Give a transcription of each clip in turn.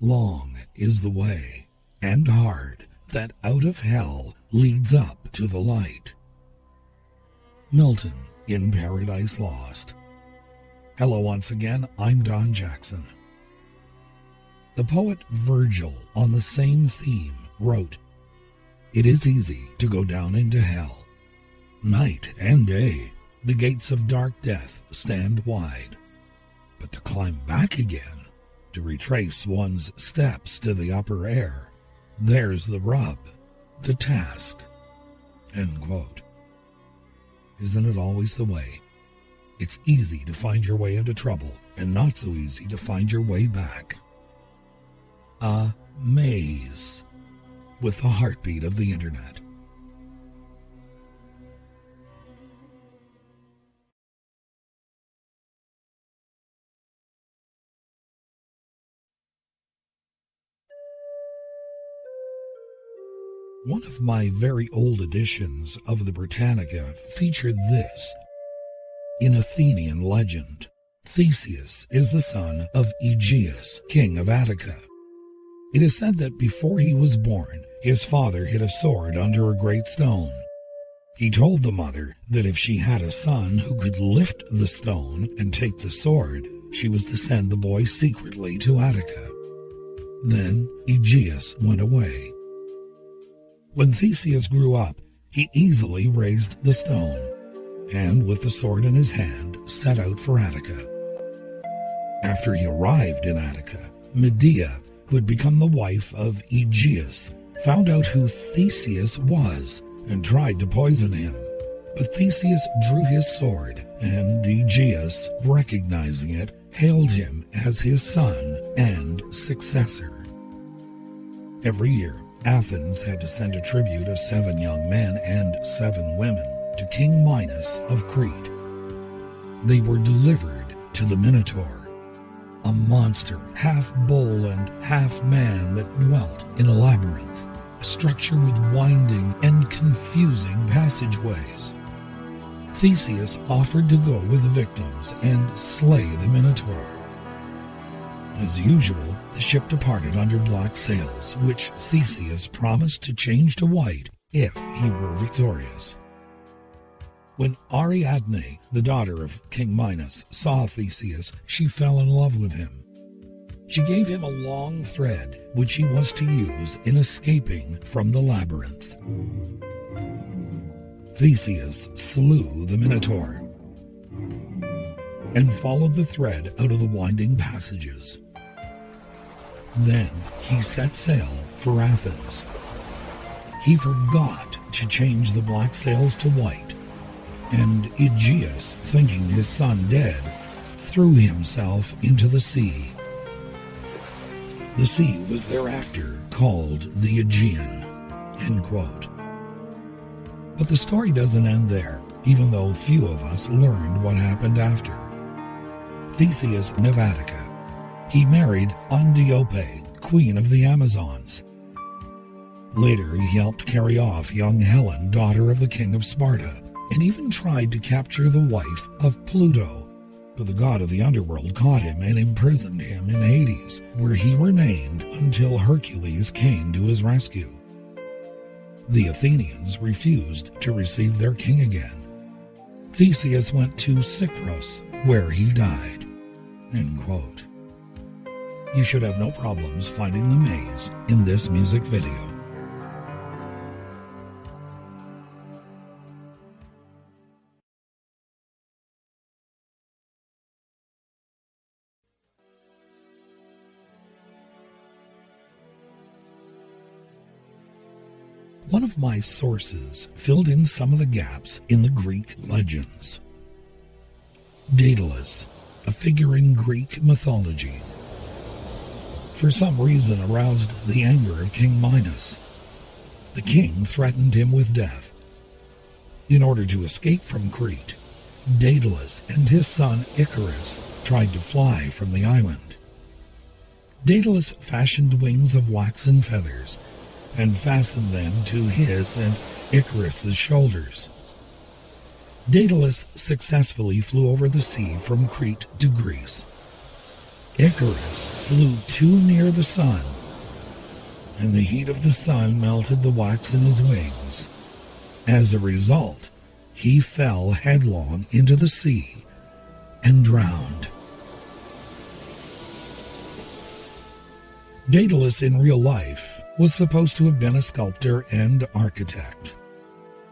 Long is the way, and hard, that out of hell leads up to the light. Milton in Paradise Lost. Hello once again, I'm Don Jackson. The poet Virgil, on the same theme, wrote, "It is easy to go down into hell. Night and day, the gates of dark death stand wide. But to climb back again, to retrace one's steps to the upper air, there's the rub, the task." End quote. Isn't it always the way? It's easy to find your way into trouble, and not so easy to find your way back. A maze, with the heartbeat of the internet. One of my very old editions of the Britannica featured this. In Athenian legend, Theseus is the son of Aegeus, king of Attica. It is said that before he was born, his father hid a sword under a great stone. He told the mother that if she had a son who could lift the stone and take the sword, she was to send the boy secretly to Attica. Then Aegeus went away. When Theseus grew up, he easily raised the stone, and with the sword in his hand, set out for Attica. After he arrived in Attica, Medea, who had become the wife of Aegeus, found out who Theseus was and tried to poison him. But Theseus drew his sword, and Aegeus, recognizing it, hailed him as his son and successor. Every year, Athens had to send a tribute of 7 young men and 7 women to King Minos of Crete. They were delivered to the Minotaur, a monster, half bull and half man that dwelt in a labyrinth, a structure with winding and confusing passageways. Theseus offered to go with the victims and slay the Minotaur. As usual, the ship departed under black sails, which Theseus promised to change to white if he were victorious. When Ariadne, the daughter of King Minos, saw Theseus, she fell in love with him. She gave him a long thread, which he was to use in escaping from the labyrinth. Theseus slew the Minotaur and followed the thread out of the winding passages. Then he set sail for Athens. He forgot to change the black sails to white, and Aegeus, thinking his son dead, threw himself into the sea. The sea was thereafter called the Aegean. End quote. But the story doesn't end there, even though few of us learned what happened after. Theseus of Attica. He married Andiope, queen of the Amazons. Later, he helped carry off young Helen, daughter of the king of Sparta, and even tried to capture the wife of Pluto. But the god of the underworld caught him and imprisoned him in Hades, where he remained until Hercules came to his rescue. The Athenians refused to receive their king again. Theseus went to Sicros, where he died. End quote. You should have no problems finding the maze in this music video. One of my sources filled in some of the gaps in the Greek legends. Daedalus, a figure in Greek mythology, for some reason aroused the anger of King Minos. The king threatened him with death. In order to escape from Crete, Daedalus and his son Icarus tried to fly from the island. Daedalus fashioned wings of waxen feathers and fastened them to his and Icarus's shoulders. Daedalus successfully flew over the sea from Crete to Greece. Icarus flew too near the sun, and the heat of the sun melted the wax in his wings. As a result, he fell headlong into the sea and drowned. Daedalus in real life was supposed to have been a sculptor and architect.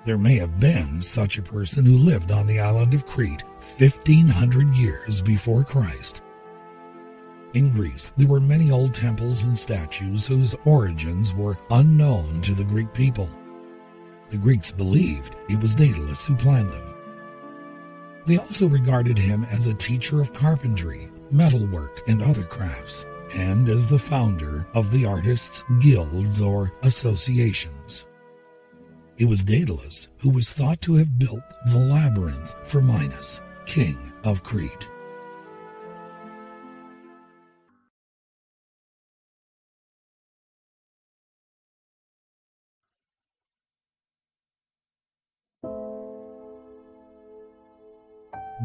There may have been such a person who lived on the island of Crete 1,500 years before Christ. In Greece, there were many old temples and statues whose origins were unknown to the Greek people. The Greeks believed it was Daedalus who planned them. They also regarded him as a teacher of carpentry, metalwork, and other crafts, and as the founder of the artists' guilds or associations. It was Daedalus who was thought to have built the Labyrinth for Minos, king of Crete.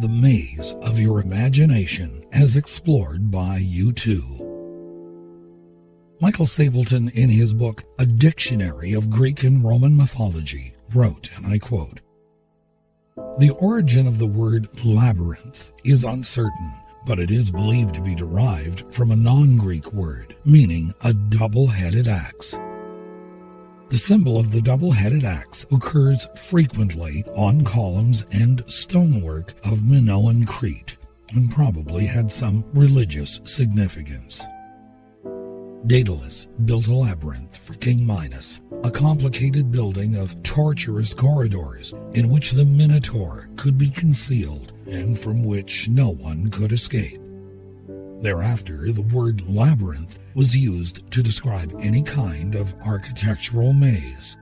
The maze of your imagination as explored by you two. Michael Stapleton, in his book A Dictionary of Greek and Roman Mythology, wrote, and I quote, "The origin of the word labyrinth is uncertain, but it is believed to be derived from a non-Greek word, meaning a double-headed axe. The symbol of the double-headed axe occurs frequently on columns and stonework of Minoan Crete, and probably had some religious significance. Daedalus built a labyrinth for King Minos, a complicated building of tortuous corridors in which the Minotaur could be concealed and from which no one could escape. Thereafter, the word labyrinth was used to describe any kind of architectural maze.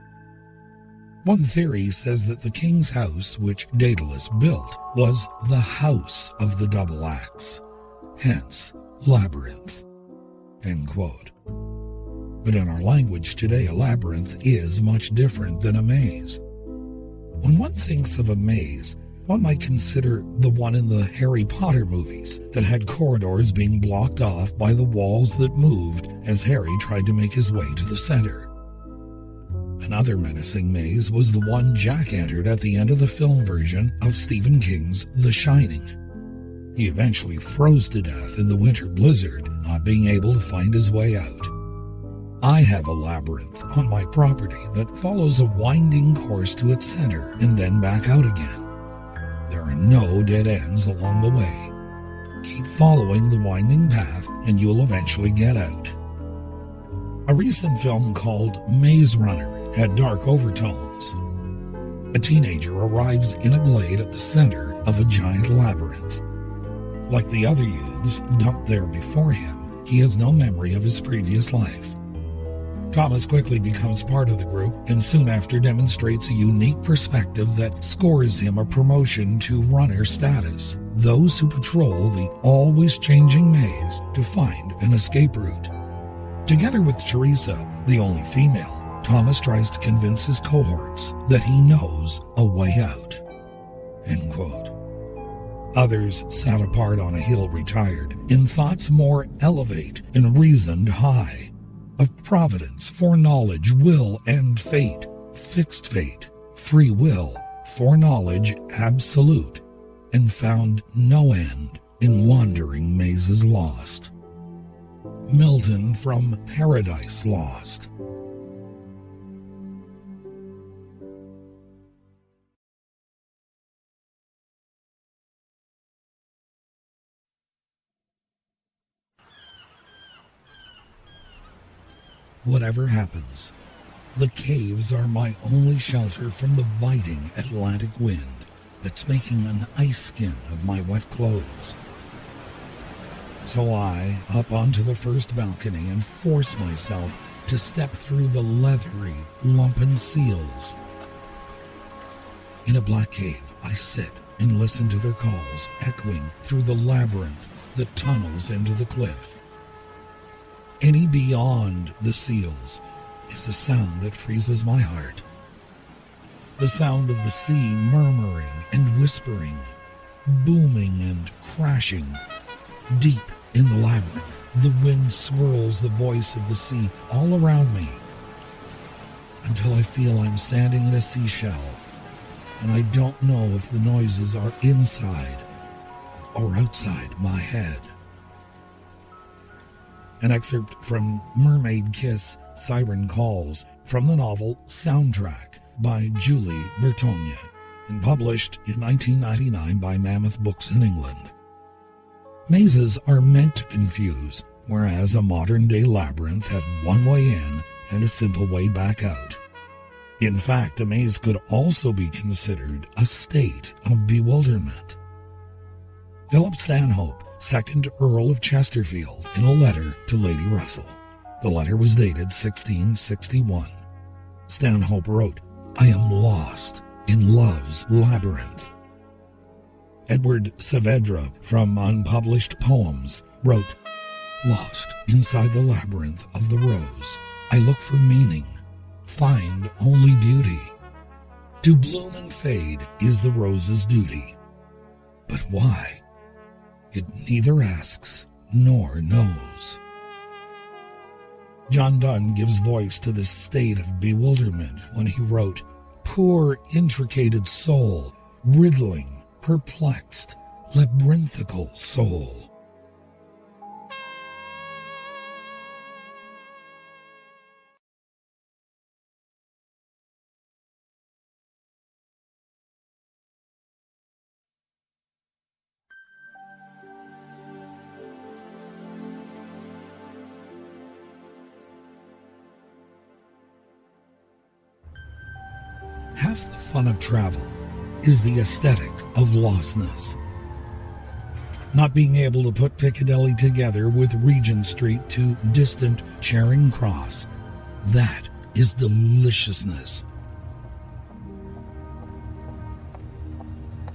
One theory says that the king's house, which Daedalus built, was the house of the double axe, hence labyrinth." End quote. But in our language today, a labyrinth is much different than a maze. When one thinks of a maze, one might consider the one in the Harry Potter movies that had corridors being blocked off by the walls that moved as Harry tried to make his way to the center. Another menacing maze was the one Jack entered at the end of the film version of Stephen King's The Shining. He eventually froze to death in the winter blizzard, not being able to find his way out. I have a labyrinth on my property that follows a winding course to its center and then back out again. There are no dead ends along the way. Keep following the winding path and you'll eventually get out. A recent film called Maze Runner had dark overtones. A teenager arrives in a glade at the center of a giant labyrinth. Like the other youths dumped there before him, he has no memory of his previous life. Thomas quickly becomes part of the group and soon after demonstrates a unique perspective that scores him a promotion to runner status. Those who patrol the always-changing maze to find an escape route. Together with Teresa, the only female, Thomas tries to convince his cohorts that he knows a way out. End quote. Others sat apart on a hill retired, in thoughts more elevate and reasoned high. Of providence, foreknowledge, will, and fate, fixed fate, free will, foreknowledge absolute, and found no end in wandering mazes lost. Milton from Paradise Lost. Whatever happens, the caves are my only shelter from the biting Atlantic wind that's making an ice skin of my wet clothes. So I up onto the first balcony and force myself to step through the leathery, lumpen seals. In a black cave, I sit and listen to their calls echoing through the labyrinth that tunnels into the cliff. Any beyond the seals is a sound that freezes my heart. The sound of the sea murmuring and whispering, booming and crashing, deep In the labyrinth, the wind swirls the voice of the sea all around me, until I feel I'm standing in a seashell, and I don't know if the noises are inside or outside my head. An excerpt from Mermaid Kiss, Siren Calls, from the novel Soundtrack by Julie Bertogne, and published in 1999 by Mammoth Books in England. Mazes are meant to confuse, whereas a modern-day labyrinth had one way in and a simple way back out. In fact, a maze could also be considered a state of bewilderment. Philip Stanhope, 2nd Earl of Chesterfield, in a letter to Lady Russell. The letter was dated 1661. Stanhope wrote, "I am lost in love's labyrinth." Edward Saavedra, from Unpublished Poems, wrote, "Lost inside the labyrinth of the rose, I look for meaning, find only beauty. To bloom and fade is the rose's duty. But why? It neither asks nor knows." John Donne gives voice to this state of bewilderment when he wrote, "Poor intricated soul, riddling, perplexed, labyrinthical soul." Half the fun of travel is the aesthetic of lostness. Not being able to put Piccadilly together with Regent Street to distant Charing Cross, that is deliciousness.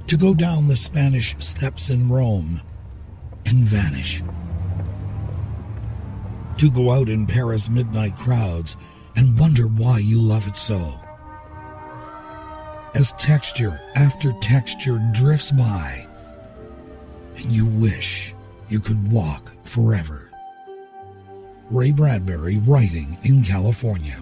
To go down the Spanish Steps in Rome and vanish. To go out in Paris midnight crowds and wonder why you love it so. As texture after texture drifts by, and you wish you could walk forever. Ray Bradbury writing in California.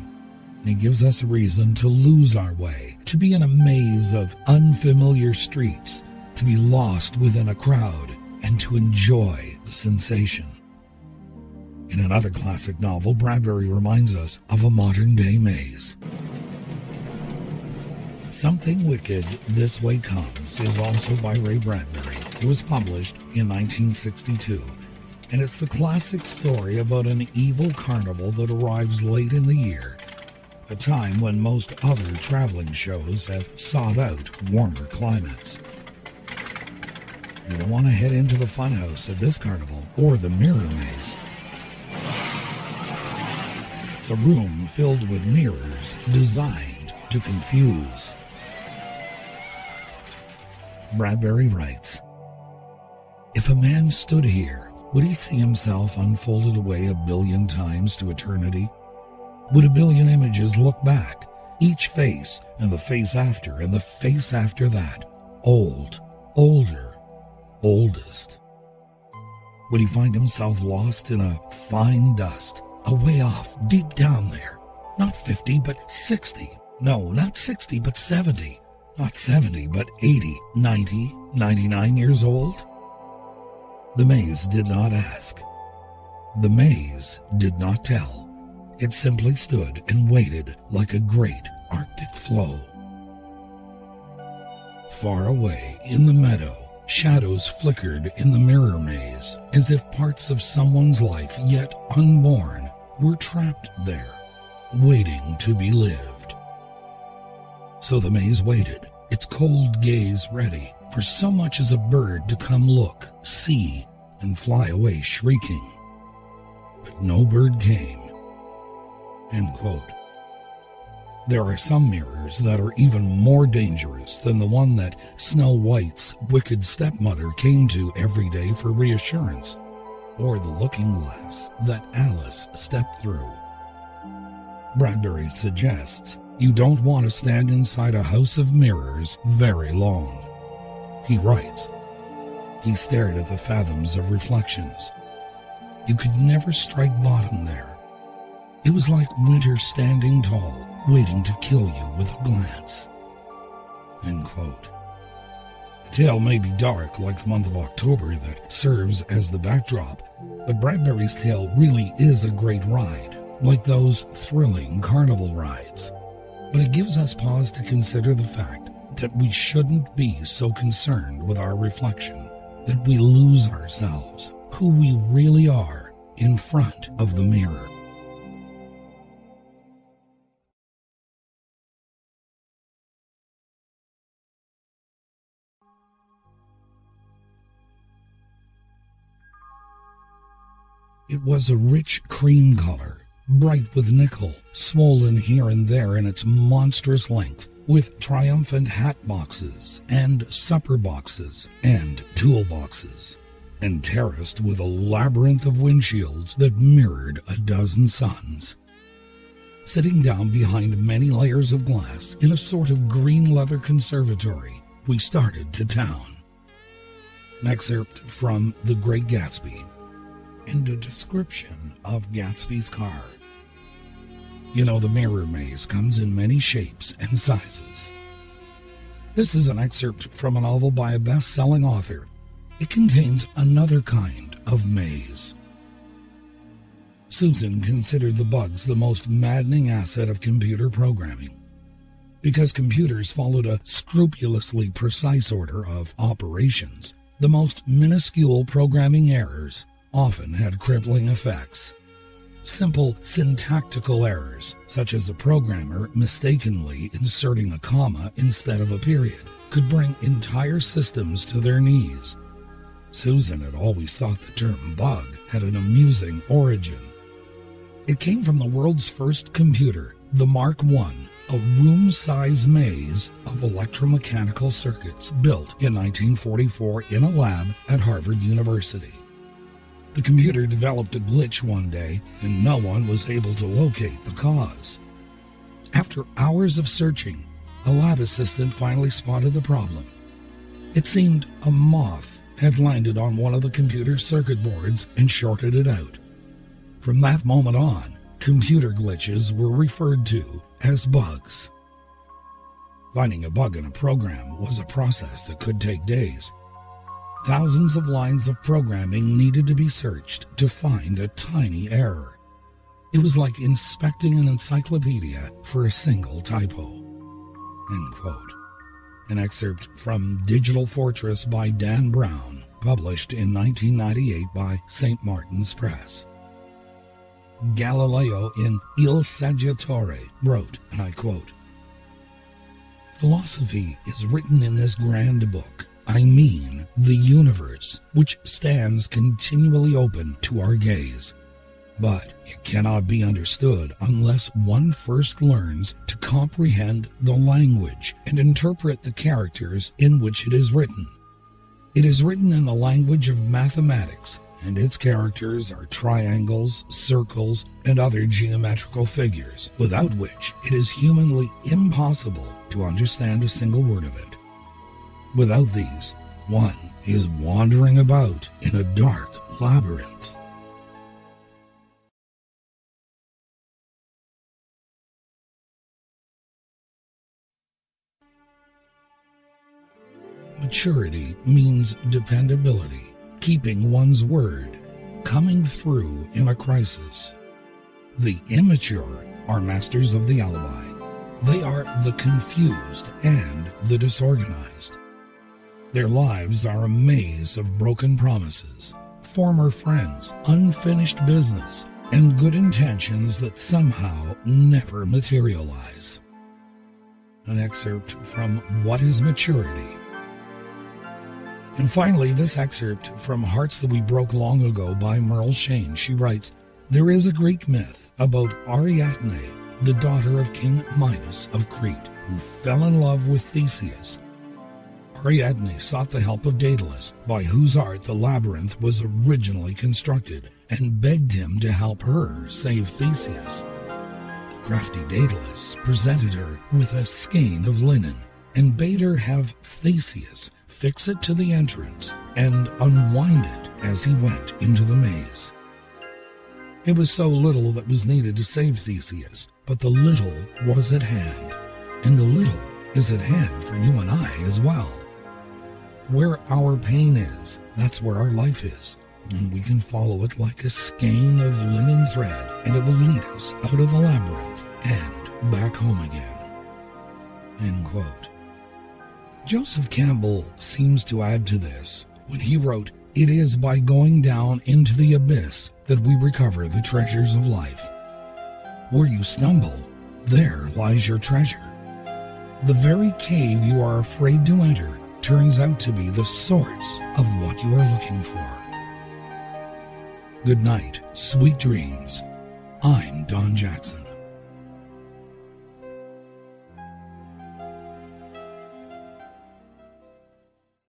He gives us a reason to lose our way, to be in a maze of unfamiliar streets, to be lost within a crowd, and to enjoy the sensation. In another classic novel, Bradbury reminds us of a modern-day maze. Something Wicked, This Way Comes is also by Ray Bradbury. It was published in 1962, and it's the classic story about an evil carnival that arrives late in the year, a time when most other traveling shows have sought out warmer climates. You don't want to head into the funhouse at this carnival or the mirror maze. It's a room filled with mirrors designed to confuse. Bradbury writes, "If a man stood here, would he see himself unfolded away a billion times to eternity? Would a billion images look back, each face, and the face after, and the face after that, old, older, oldest? Would he find himself lost in a fine dust, away off, deep down there, not 50, but 60, no, not 60, but 70, not 70, but 80, 90, 99 years old?" The maze did not ask. The maze did not tell. It simply stood and waited like a great Arctic floe. Far away in the meadow, shadows flickered in the mirror maze, as if parts of someone's life yet unborn were trapped there, waiting to be lived. So the maze waited, its cold gaze ready for so much as a bird to come look, see, and fly away shrieking. But no bird came. End quote. There are some mirrors that are even more dangerous than the one that Snow White's wicked stepmother came to every day for reassurance, or the looking glass that Alice stepped through. Bradbury suggests you don't want to stand inside a house of mirrors very long. He writes, "He stared at the fathoms of reflections, you could never strike bottom there. It was like winter standing tall, waiting to kill you with a glance." End quote. The tale may be dark like the month of October that serves as the backdrop, but Bradbury's tale really is a great ride, like those thrilling carnival rides. But it gives us pause to consider the fact that we shouldn't be so concerned with our reflection that we lose ourselves, who we really are, in front of the mirror. It was a rich cream color, bright with nickel, swollen here and there in its monstrous length, with triumphant hat boxes and supper boxes and toolboxes, and terraced with a labyrinth of windshields that mirrored a dozen suns. Sitting down behind many layers of glass in a sort of green leather conservatory, we started to town. An excerpt from The Great Gatsby, and a description of Gatsby's car. You know, the mirror maze comes in many shapes and sizes. This is an excerpt from a novel by a best-selling author. It contains another kind of maze. Susan considered the bugs the most maddening asset of computer programming. Because computers followed a scrupulously precise order of operations, the most minuscule programming errors often had crippling effects. Simple syntactical errors, such as a programmer mistakenly inserting a comma instead of a period, could bring entire systems to their knees. Susan had always thought the term bug had an amusing origin. It came from the world's first computer, the Mark I, a room-size maze of electromechanical circuits built in 1944 in a lab at Harvard University. The computer developed a glitch one day, and no one was able to locate the cause. After hours of searching, a lab assistant finally spotted the problem. It seemed a moth had landed on one of the computer's circuit boards and shorted it out. From that moment on, computer glitches were referred to as bugs. Finding a bug in a program was a process that could take days. Thousands of lines of programming needed to be searched to find a tiny error. It was like inspecting an encyclopedia for a single typo. End quote. An excerpt from Digital Fortress by Dan Brown, published in 1998 by St. Martin's Press. Galileo in Il Saggiatore wrote, and I quote, "Philosophy is written in this grand book, I mean the universe, which stands continually open to our gaze. But it cannot be understood unless one first learns to comprehend the language and interpret the characters in which it is written. It is written in the language of mathematics, and its characters are triangles, circles, and other geometrical figures, without which it is humanly impossible to understand a single word of it. Without these, one is wandering about in a dark labyrinth." Maturity means dependability, keeping one's word, coming through in a crisis. The immature are masters of the alibi. They are the confused and the disorganized. Their lives are a maze of broken promises, former friends, unfinished business, and good intentions that somehow never materialize. An excerpt from What is Maturity? And finally, this excerpt from Hearts That We Broke Long Ago by Merle Shane. She writes, "There is a Greek myth about Ariadne, the daughter of King Minos of Crete, who fell in love with Theseus. Ariadne sought the help of Daedalus, by whose art the labyrinth was originally constructed, and begged him to help her save Theseus. The crafty Daedalus presented her with a skein of linen, and bade her have Theseus fix it to the entrance and unwind it as he went into the maze. It was so little that was needed to save Theseus, but the little was at hand, and the little is at hand for you and I as well. Where our pain is, that's where our life is, and we can follow it like a skein of linen thread, and it will lead us out of the labyrinth and back home again." End quote. Joseph Campbell seems to add to this when he wrote, "It is by going down into the abyss that we recover the treasures of life. Where you stumble, there lies your treasure. The very cave you are afraid to enter turns out to be the source of what you are looking for." Good night, sweet dreams. I'm Don Jackson.